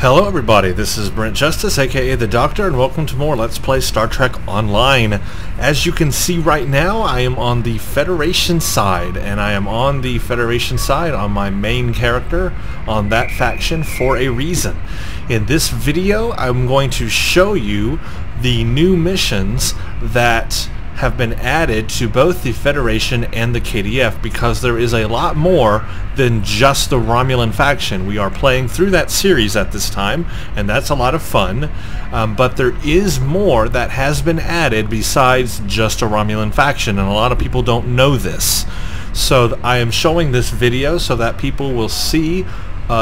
Hello everybody, this is Brent Justice, aka The Doctor, and welcome to more Let's Play Star Trek Online. As you can see right now, I am on the Federation side, and I am on the Federation side on my main character, on that faction, for a reason. In this video, I'm going to show you the new missions that have been added to both the Federation and the KDF, because there is a lot more than just the Romulan Faction. We are playing through that series at this time, and that's a lot of fun, but there is more that has been added besides just a Romulan Faction, and a lot of people don't know this. So I am showing this video so that people will see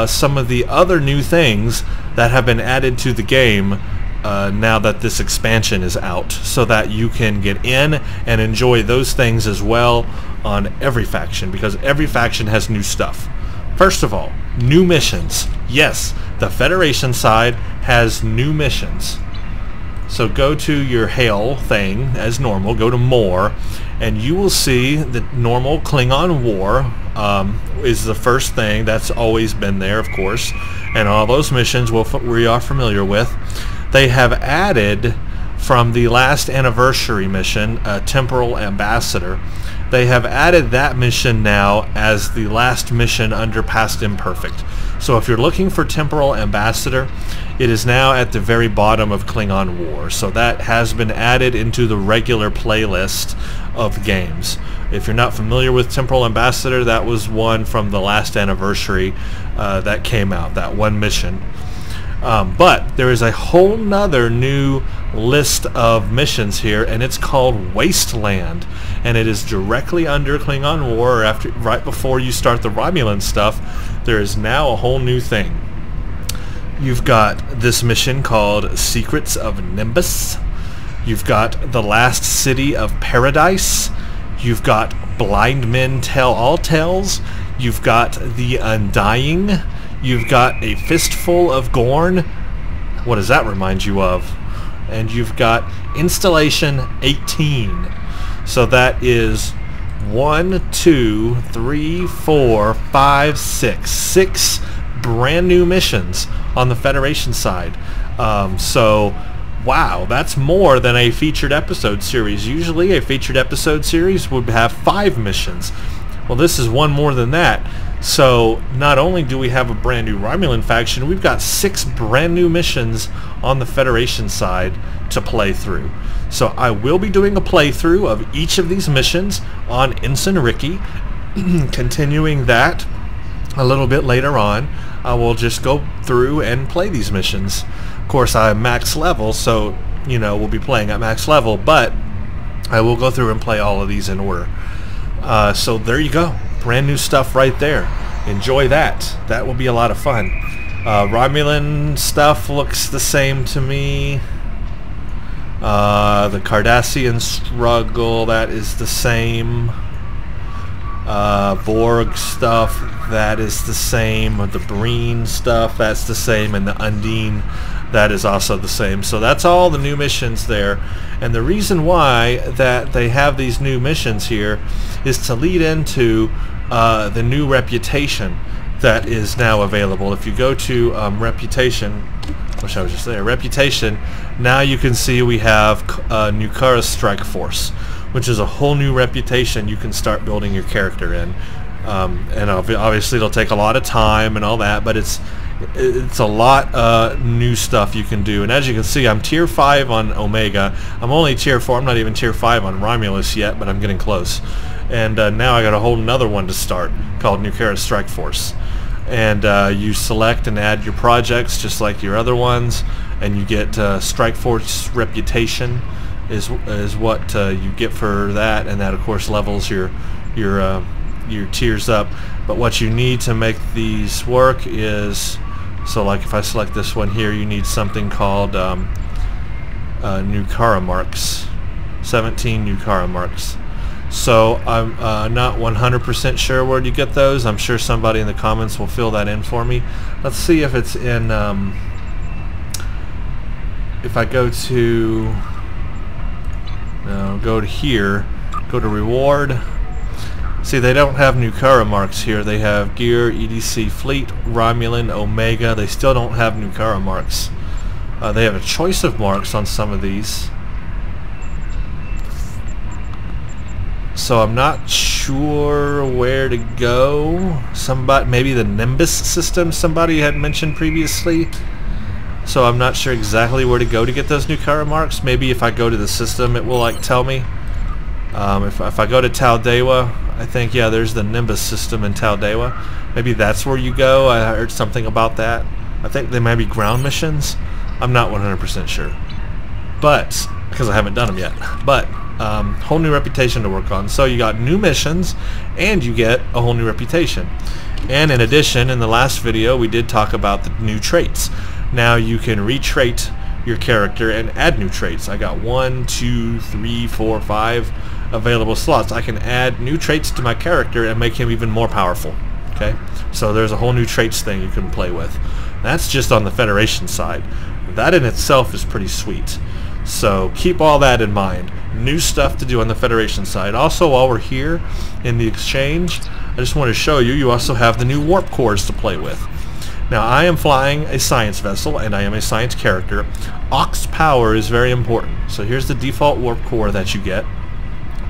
some of the other new things that have been added to the game now that this expansion is out, so that you can get in and enjoy those things as well on every faction, because every faction has new stuff. First of all, new missions. Yes, the Federation side has new missions. So go to your Hail thing as normal, go to More, and you will see the normal Klingon War is the first thing. That's always been there, of course, and all those missions we are familiar with. They have added, from the last anniversary mission, Temporal Ambassador, they have added that mission now as the last mission under Past Imperfect. So if you're looking for Temporal Ambassador, it is now at the very bottom of Klingon War. So that has been added into the regular playlist of games. If you're not familiar with Temporal Ambassador, that was one from the last anniversary that came out, that one mission. But there is a whole nother new list of missions here, and it's called Wasteland, and it is directly under Klingon War, right before you start the Romulan stuff. There is now a whole new thing. You've got this mission called Secrets of Nimbus. You've got the Last City of Paradise. You've got Blind Men Tell All Tales. You've got The Undying. You've got A Fistful of Gorn. What does that remind you of? And you've got Installation 18. So that is 1, 2, 3, 4, 5, 6. 6 brand new missions on the Federation side. So, wow, that's more than a featured episode series. Usually a featured episode series would have 5 missions. Well, this is one more than that. So not only do we have a brand new Romulan faction, we've got 6 brand new missions on the Federation side to play through. So I will be doing a playthrough of each of these missions on Ensign Ricky. Continuing that a little bit later on, I will just go through and play these missions. Of course, I'm max level, so you know we'll be playing at max level, but I will go through and play all of these in order. So there you go. Brand new stuff right there. Enjoy that. That will be a lot of fun. Romulan stuff looks the same to me. The Cardassian struggle, that is the same. Borg stuff, that is the same. The Breen stuff, that's the same. And the Undine, that is also the same. So that's all the new missions there. And the reason why that they have these new missions here is to lead into the new reputation that is now available. If you go to reputation, wish I was just there, reputation, now you can see we have Nukara's Strike Force, which is a whole new reputation you can start building your character in. And obviously it'll take a lot of time and all that, but it's a lot new stuff you can do. And as you can see, I'm tier 5 on Omega. I'm only tier 4. I'm not even tier 5 on Romulus yet, but I'm getting close. And now I got a whole nother one to start called Nukara's Strike Force. And you select and add your projects just like your other ones, and you get Strike Force Reputation is what you get for that, and that of course levels your tiers up. But what you need to make these work is, so like if I select this one here, you need something called Nukara marks, 17 Nukara marks. So I'm not 100% sure where you get those. I'm sure somebody in the comments will fill that in for me. Let's see if it's in, if I go to, no, go to here, go to reward, See, they don't have Nukara marks here. They have Gear, EDC, Fleet, Romulan, Omega. They still don't have Nukara marks. They have a choice of marks on some of these. So I'm not sure where to go. Somebody, maybe the Nimbus system somebody had mentioned previously. So I'm not sure exactly where to go to get those Nukara marks. Maybe if I go to the system it will like tell me. If I go to Taldewa, I think, yeah, there's the Nimbus system in Taldewa. Maybe that's where you go. I heard something about that. I think they might be ground missions. I'm not 100% sure. But, because I haven't done them yet. But, whole new reputation to work on. So you got new missions, and you get a whole new reputation. And in addition, in the last video, we did talk about the new traits. Now you can retrait your character and add new traits. I got 1, 2, 3, 4, 5 available slots. I can add new traits to my character and make him even more powerful. Okay, so there's a whole new traits thing you can play with. That's just on the Federation side. That in itself is pretty sweet. So keep all that in mind. New stuff to do on the Federation side. Also, while we're here in the exchange, I just want to show you, you also have the new warp cores to play with. Now, I am flying a science vessel, and I am a science character. Aux power is very important. So here's the default warp core that you get.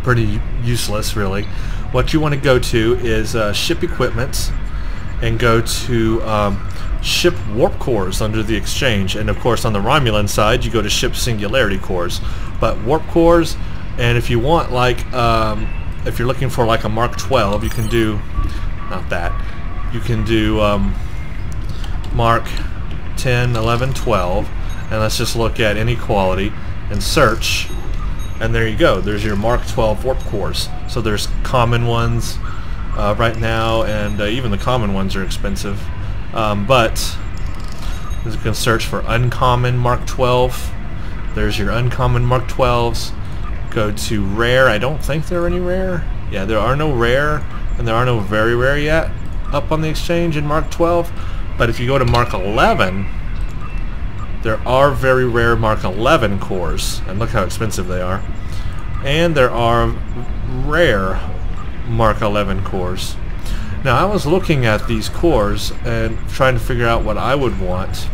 Pretty useless, really. What you want to go to is ship equipment, and go to ship warp cores under the exchange. And of course, on the Romulan side, you go to ship singularity cores. But warp cores, and if you want, like, if you're looking for like a Mark 12, you can do, not that, you can do Mark 10, 11, 12, and let's just look at inequality and search, and there you go. There's your Mark 12 warp cores. So there's common ones right now, and even the common ones are expensive. But you can search for uncommon Mark 12. There's your uncommon Mark 12s. Go to rare. I don't think there are any rare. Yeah, there are no rare, and there are no very rare yet up on the exchange in Mark 12. But if you go to Mark 11, there are very rare Mark 11 cores, and look how expensive they are. And there are rare Mark 11 cores. Now, I was looking at these cores and trying to figure out what I would want.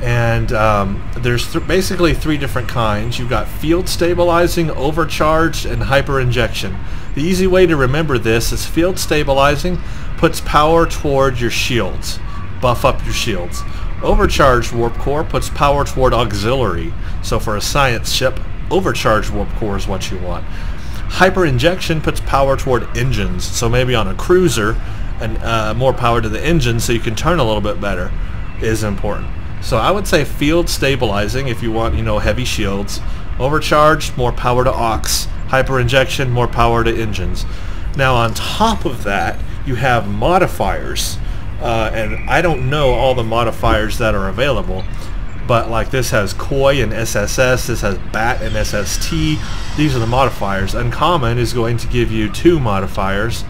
And there's basically 3 different kinds. You've got field stabilizing, overcharged, and hyper injection. The easy way to remember this is field stabilizing puts power toward your shields, buff up your shields. Overcharged warp core puts power toward auxiliary. So for a science ship, overcharged warp core is what you want. Hyper injection puts power toward engines. So maybe on a cruiser, and more power to the engine so you can turn a little bit better is important. So I would say field stabilizing if you want, heavy shields. Overcharged, more power to aux. Hyper injection, more power to engines. Now on top of that, you have modifiers. And I don't know all the modifiers that are available, but like this has Koi and SSS, this has BAT and SST. These are the modifiers. Uncommon is going to give you 2 modifiers,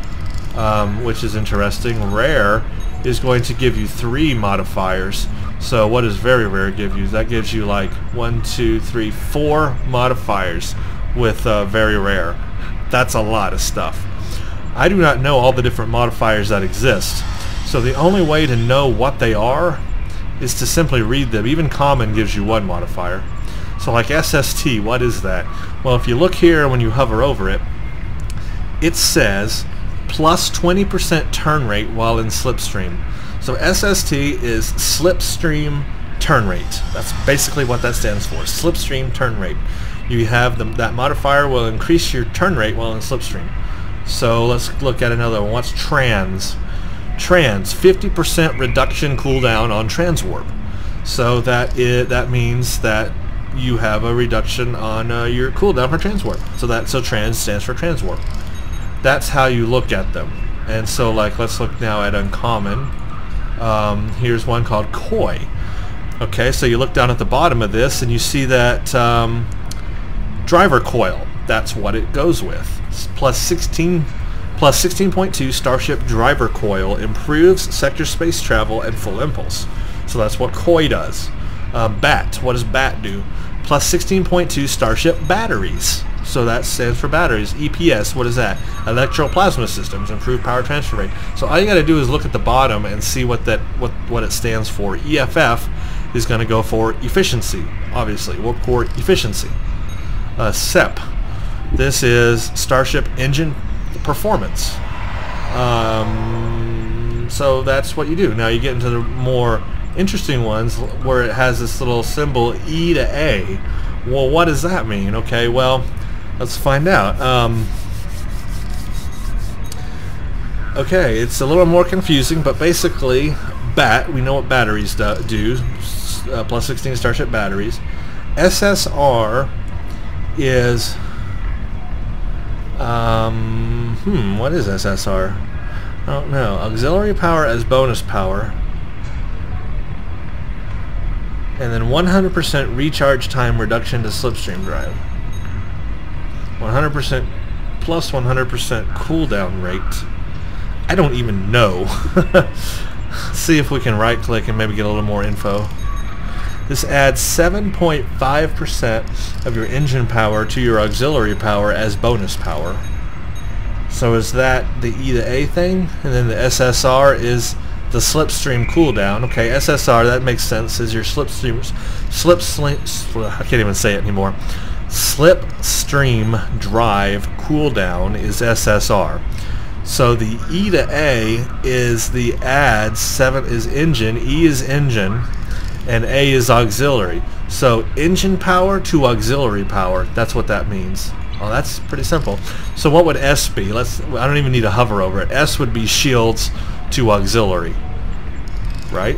which is interesting. Rare is going to give you 3 modifiers. So what does very rare give you? That gives you like 1, 2, 3, 4 modifiers with very rare. That's a lot of stuff. I do not know all the different modifiers that exist. So the only way to know what they are is to simply read them. Even common gives you 1 modifier. So like SST, what is that? Well, if you look here when you hover over it, it says plus 20% turn rate while in slipstream. So SST is slipstream turn rate. That's basically what that stands for, slipstream turn rate. You have that modifier will increase your turn rate while in slipstream. So let's look at another one. What's trans? Trans, 50% reduction cooldown on transwarp. So that means that you have a reduction on your cooldown for transwarp. So trans stands for transwarp. That's how you look at them. And so like let's look now at uncommon. Here's one called Koi. Okay, so you look down at the bottom of this and you see that driver coil. That's what it goes with. It's plus 16.2 Starship driver coil improves sector space travel and full impulse. So that's what Koi does. BAT, what does BAT do? Plus 16.2 Starship batteries. So that stands for batteries. EPS, what is that? Electroplasma systems, improved power transfer rate. So all you got to do is look at the bottom and see what it stands for. EFF is going to go for efficiency, obviously, warp core efficiency. SEP, this is Starship Engine Performance. So that's what you do. Now you get into the more interesting ones where it has this little symbol E to A. Well, what does that mean? Okay, well, let's find out. Okay, it's a little more confusing, but basically, we know what batteries do, plus 16 Starship batteries. SSR is, what is SSR? I don't know. Auxiliary power as bonus power. And then 100% recharge time reduction to slipstream drive. 100% plus 100% cooldown rate. I don't even know. See if we can right click and maybe get a little more info. This adds 7.5% of your engine power to your auxiliary power as bonus power. So is that the E to A thing? And then the SSR is the slipstream cooldown. Okay, SSR, that makes sense, is your slipstream, I can't even say it anymore. Slipstream drive cooldown is SSR. So the E to A is the adds, 7 is engine, E is engine, and A is auxiliary. So engine power to auxiliary power, that's what that means. Oh, that's pretty simple. So what would S be? I don't even need to hover over it. S would be shields to auxiliary. Right?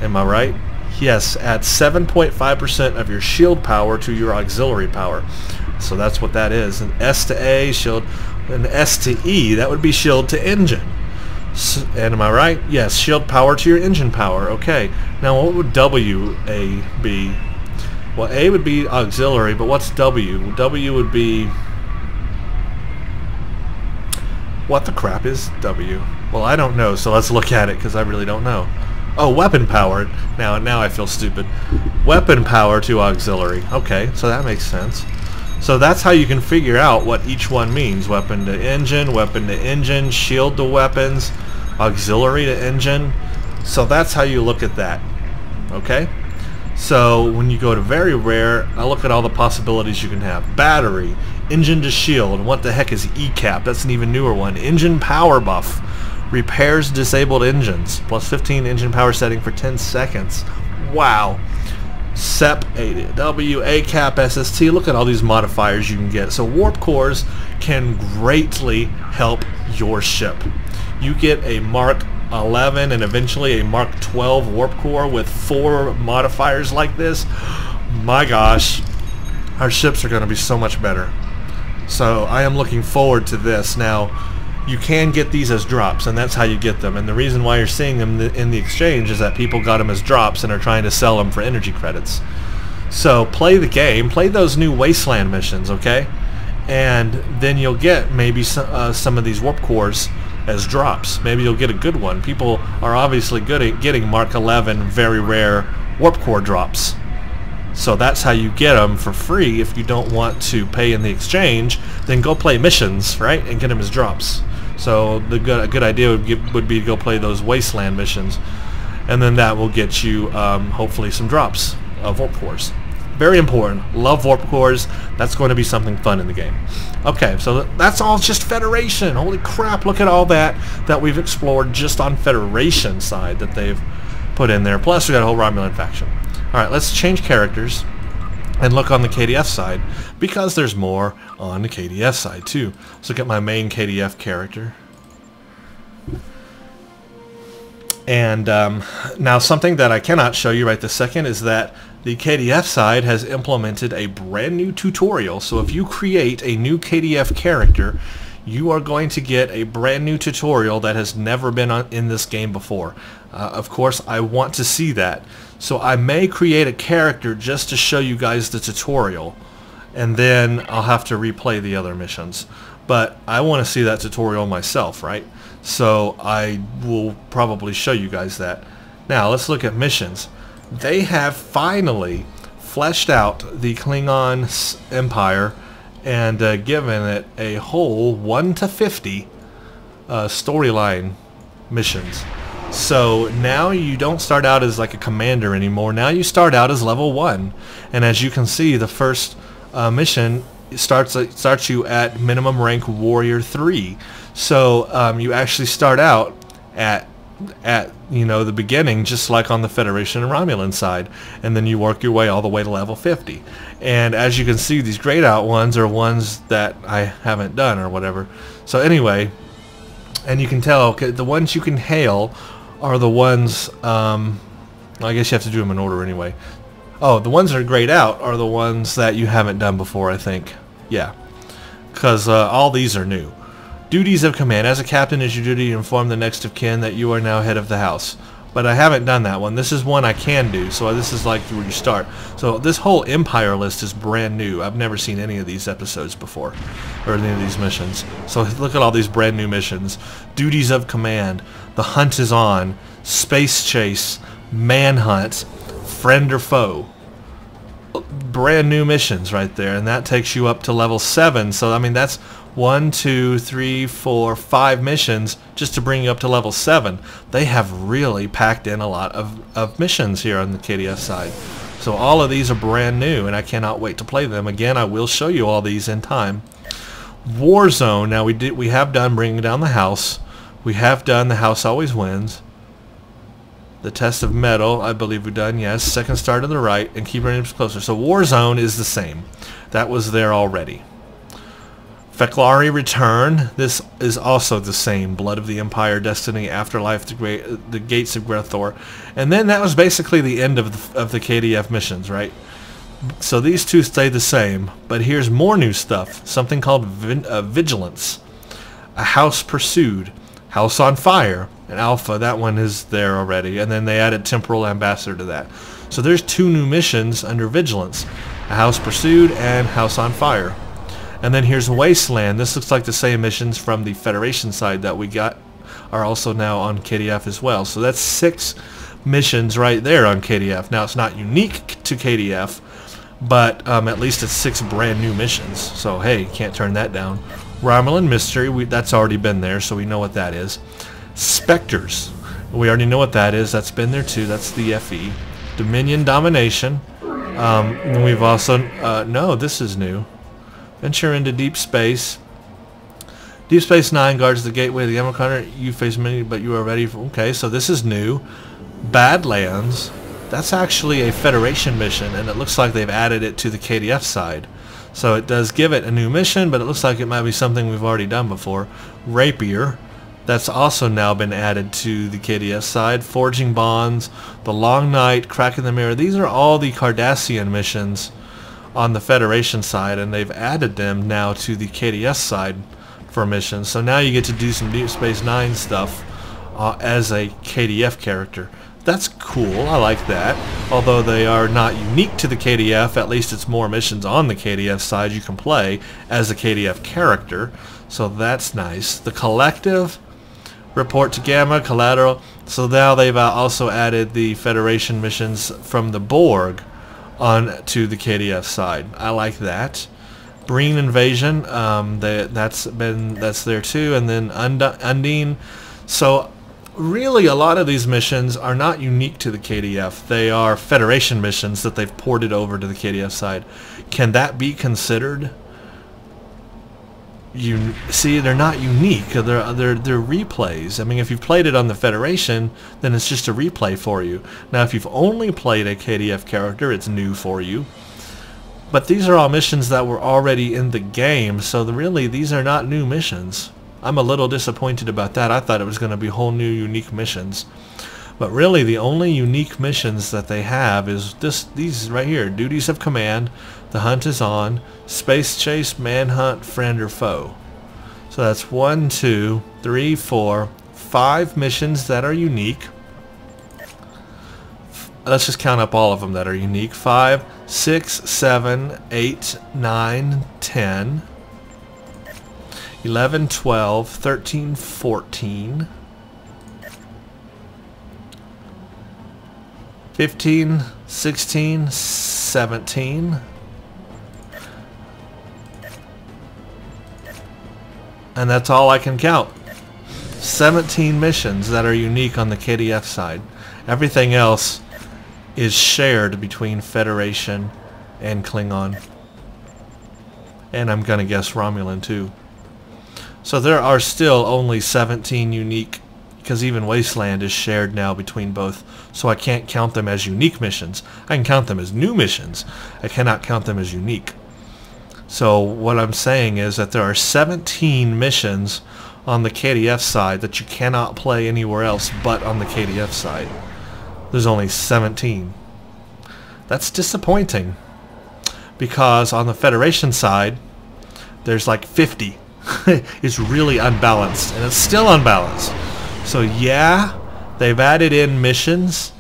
Am I right? Yes, add 7.5% of your shield power to your auxiliary power. So that's what that is. And S to A, shield, and S to E, that would be shield to engine. And am I right? Yes, shield power to your engine power. Okay. Now what would W A be? Well, A would be auxiliary, but what's W? W would be... What the crap is W? Well, I don't know, so let's look at it, because I really don't know. Oh, weapon power. Now I feel stupid. Weapon power to auxiliary. Okay, so that makes sense. So that's how you can figure out what each one means. Weapon to engine, shield to weapons, auxiliary to engine. So that's how you look at that. Okay? So when you go to very rare, I look at all the possibilities you can have. Battery, engine to shield, and what the heck is ECAP? That's an even newer one. Engine power buff, repairs disabled engines, plus 15 engine power setting for 10 seconds. Wow. SEP, W, ACAP, SST, look at all these modifiers you can get. So warp cores can greatly help your ship. You get a Mark 11 and eventually a Mark 12 warp core with 4 modifiers like this. My gosh, our ships are going to be so much better. So I am looking forward to this. Now, you can get these as drops, and that's how you get them. And the reason why you're seeing them in the exchange is that people got them as drops and are trying to sell them for energy credits. So play the game, play those new Wasteland missions, okay? And then you'll get maybe some of these warp cores as drops. Maybe you'll get a good one. People are obviously good at getting Mark 11 very rare warp core drops. So that's how you get them for free. If you don't want to pay in the exchange, then go play missions, right, and get them as drops. So a good idea would be to go play those Wasteland missions, and then that will get you hopefully some drops of warp cores. Very important. Love warp cores. That's going to be something fun in the game. Okay, so that's all just Federation. Holy crap, look at all that we've explored just on Federation side that they've put in there. Plus we got a whole Romulan Faction. Alright, let's change characters and look on the KDF side, because there's more on the KDF side too. Let's look at my main KDF character. And now something that I cannot show you right this second is that the KDF side has implemented a brand new tutorial. So if you create a new KDF character, you are going to get a brand new tutorial that has never been in this game before. Of course, I want to see that. So I may create a character just to show you guys the tutorial, and then I'll have to replay the other missions. But I want to see that tutorial myself, right? So I will probably show you guys that. Now let's look at missions. They have finally fleshed out the Klingon Empire and given it a whole 1 to 50 storyline missions. So now you don't start out as like a commander anymore. Now you start out as level 1, and as you can see, the first mission starts you at minimum rank warrior 3. So you actually start out at the beginning, just like on the Federation and Romulan side, and then you work your way all the way to level 50. And as you can see, these grayed out ones are ones that I haven't done or whatever. So anyway, and you can tell the ones you can hail are the ones, I guess you have to do them in order anyway. Oh, the ones that are grayed out are the ones that you haven't done before, I think. Yeah, because all these are new. Duties of command. As a captain, it's your duty to inform the next of kin that you are now head of the house. But I haven't done that one. This is one I can do, so this is like where you start. So this whole Empire list is brand new. I've never seen any of these episodes before, or any of these missions. So look at all these brand new missions. Duties of command. The hunt is on. Space chase. Manhunt. Friend or foe. Brand new missions right there, and that takes you up to level 7. So I mean, that's 1, 2, 3, 4, 5 missions just to bring you up to level 7. They have really packed in a lot of missions here on the KDF side. So all of these are brand new, and I cannot wait to play them. Again, I will show you all these in time. Warzone. Now we have done bringing down the house. We have done the house always wins. The test of metal, I believe we've done, yes. Second star to the right, and keep bringing it closer. So Warzone is the same. That was there already. Feklari Return. This is also the same. Blood of the Empire, Destiny, Afterlife, the Gates of Grethor. And then that was basically the end of the KDF missions, right? So these two stay the same. But here's more new stuff. Something called Vigilance. A House Pursued. House on Fire. And Alpha, that one is there already. And then they added Temporal Ambassador to that. So there's 2 new missions under Vigilance. A House Pursued and House on Fire. And then here's Wasteland. This looks like the same missions from the Federation side that we got are also now on KDF as well. So that's 6 missions right there on KDF. Now it's not unique to KDF, but at least it's 6 brand new missions. So hey, can't turn that down. Romulan Mystery, that's already been there, so we know what that is. Spectres, we already know what that is. That's been there too. That's the FE. Dominion Domination. And we've also no, this is new. Venture into deep space. Deep Space 9 guards the gateway of the Emerald Continent. You face many, but you are ready for... Okay, so this is new. Badlands. That's actually a Federation mission, and it looks like they've added it to the KDF side. So it does give it a new mission, but it looks like it might be something we've already done before. Rapier. That's also now been added to the KDF side. Forging Bonds. The Long Night. Cracking the Mirror. These are all the Cardassian missions on the Federation side, and they've added them now to the KDS side for missions. So now you get to do some Deep Space Nine stuff as a KDF character. That's cool. I like that. Although they are not unique to the KDF, at least it's more missions on the KDF side you can play as a KDF character. So that's nice. The Collective, Report to Gamma, Collateral. So now they've also added the Federation missions from the Borg on to the KDF side. I like that. Breen Invasion, that's there too, and then Undine. So really a lot of these missions are not unique to the KDF. They are Federation missions that they've ported over to the KDF side. Can that be considered? You see, they're not unique. They're replays. I mean, if you've played it on the Federation, then it's just a replay for you. Now, if you've only played a KDF character, it's new for you. But these are all missions that were already in the game, so really these are not new missions. I'm a little disappointed about that. I thought it was going to be whole new unique missions. But really the only unique missions that they have is these right here. Duties of Command, The Hunt is On, Space Chase, Manhunt, Friend or Foe. So that's 1, 2, 3, 4, 5 missions that are unique. Let's just count up all of them that are unique. 5, 6, 7, 8, 9, 10, 11, 12, 13, 14, 15, 16, 17, And that's all I can count. 17 missions that are unique on the KDF side. Everything else is shared between Federation and Klingon. And I'm gonna guess Romulan too. So there are still only 17 unique, because even Wasteland is shared now between both. So I can't count them as unique missions. I can count them as new missions. I cannot count them as unique. So what I'm saying is that there are 17 missions on the KDF side that you cannot play anywhere else but on the KDF side. There's only 17. That's disappointing, because on the Federation side there's like 50. It's really unbalanced, and it's still unbalanced. So yeah, they've added in missions,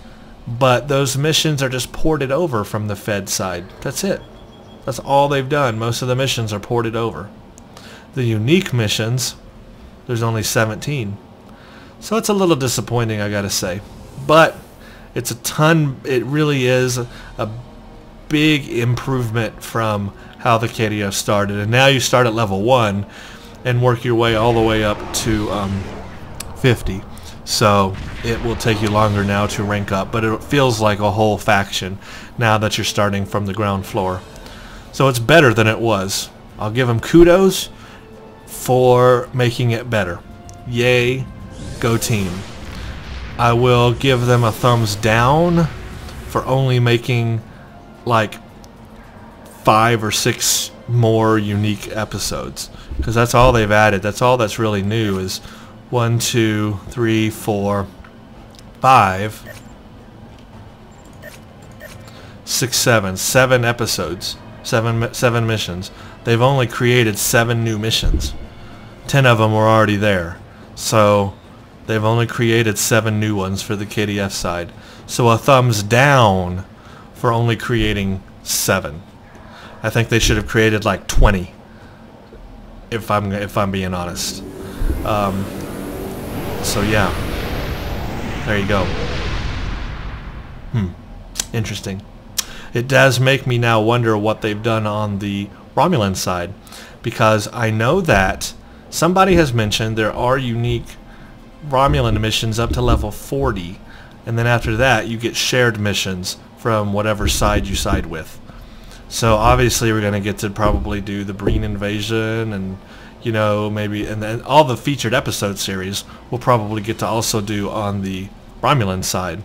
but those missions are just ported over from the Fed side. That's it. That's all they've done. Most of the missions are ported over. The unique missions, there's only 17. So it's a little disappointing, I gotta say. But it's a ton. It really is a big improvement from how the KDF started. And now you start at level 1 and work your way all the way up to 50. So it will take you longer now to rank up, but it feels like a whole faction now that you're starting from the ground floor. So it's better than it was. I'll give them kudos for making it better. Yay, go team. I will give them a thumbs down for only making like 5 or 6 more unique episodes, because that's all they've added. That's all that's really new is 1, 2, 3, 4, 5, 6, 7 episodes, 7 missions. They've only created 7 new missions. 10 of them were already there, so they've only created 7 new ones for the KDF side. So a thumbs down for only creating 7. I think they should have created like 20, if I'm being honest. So yeah, there you go. Interesting. It does make me now wonder what they've done on the Romulan side, because I know that somebody has mentioned there are unique Romulan missions up to level 40, and then after that you get shared missions from whatever side you side with. So obviously we're going to get to probably do the Breen invasion, and you know, maybe, and then all the featured episode series we'll probably get to also do on the Romulan side.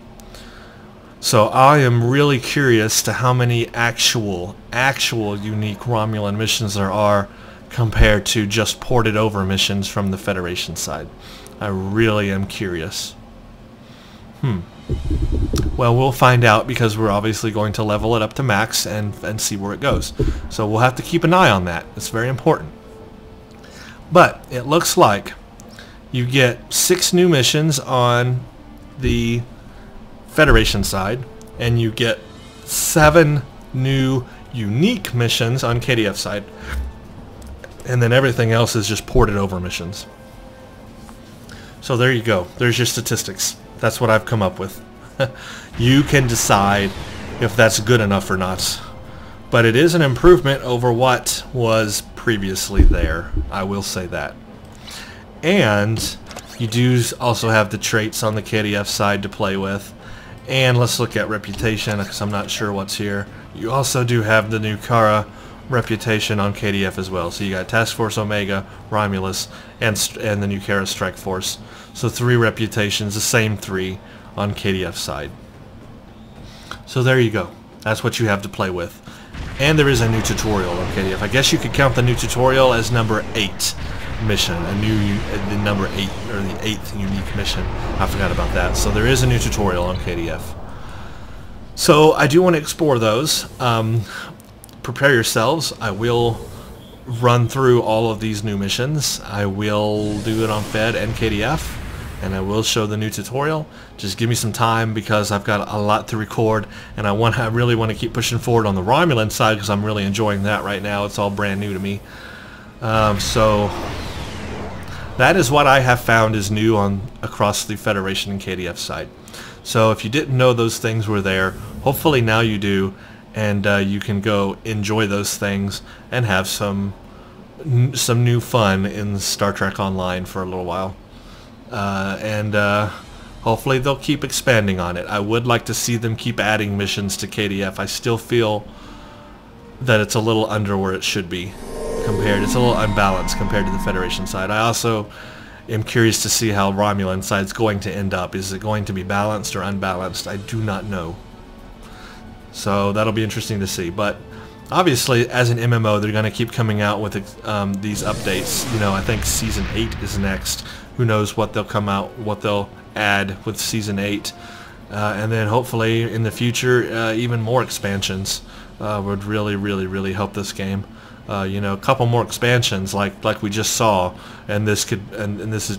So I am really curious to how many actual unique Romulan missions there are compared to just ported over missions from the Federation side. I really am curious. Well, we'll find out, because we're obviously going to level it up to max and see where it goes. So we'll have to keep an eye on that. It's very important. But it looks like you get 6 new missions on the Federation side, and you get 7 new unique missions on KDF side, and then everything else is just ported over missions. So there you go. There's your statistics. That's what I've come up with. You can decide if that's good enough or not. But it is an improvement over what was previously there. I will say that. And you do also have the traits on the KDF side to play with. And let's look at reputation, because I'm not sure what's here. You also do have the new Kara reputation on KDF as well. So you got Task Force Omega, Romulus, and the new Kara Strike Force. So 3 reputations, the same 3 on KDF side. So there you go. That's what you have to play with. And there is a new tutorial on KDF. I guess you could count the new tutorial as number 8 mission, the number 8, or the 8th unique mission. I forgot about that. So there is a new tutorial on KDF. So I do want to explore those. Prepare yourselves. I will run through all of these new missions. I will do it on Fed and KDF, and I will show the new tutorial. Just give me some time, because I've got a lot to record, and I really want to keep pushing forward on the Romulan side, because I'm really enjoying that right now. It's all brand new to me. So that is what I have found is new across the Federation and KDF side. So if you didn't know those things were there, hopefully now you do, and you can go enjoy those things and have some some new fun in Star Trek Online for a little while. And hopefully they'll keep expanding on it. I would like to see them keep adding missions to KDF. I still feel that it's a little under where it should be compared. It's a little unbalanced compared to the Federation side. I also am curious to see how Romulan side's going to end up. Is it going to be balanced or unbalanced? I do not know. So that'll be interesting to see. But obviously, as an MMO, they're going to keep coming out with these updates. You know, I think Season 8 is next. Who knows what they'll come out, what they'll add with Season 8. And then hopefully in the future, even more expansions would really help this game. You know, a couple more expansions like we just saw, and this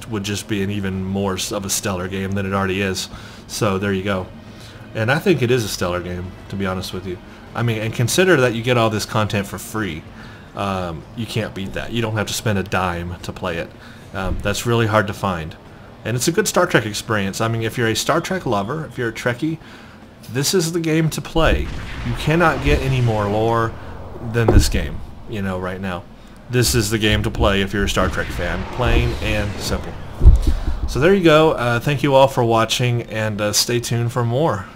would just be an even more of a stellar game than it already is. So there you go. And I think it is a stellar game, to be honest with you. I mean, and consider that you get all this content for free. You can't beat that. You don't have to spend a dime to play it. That's really hard to find. And it's a good Star Trek experience. I mean, if you're a Star Trek lover, if you're a Trekkie, this is the game to play. You cannot get any more lore than this game, you know, right now. This is the game to play if you're a Star Trek fan. Plain and simple. So there you go. Thank you all for watching, and stay tuned for more.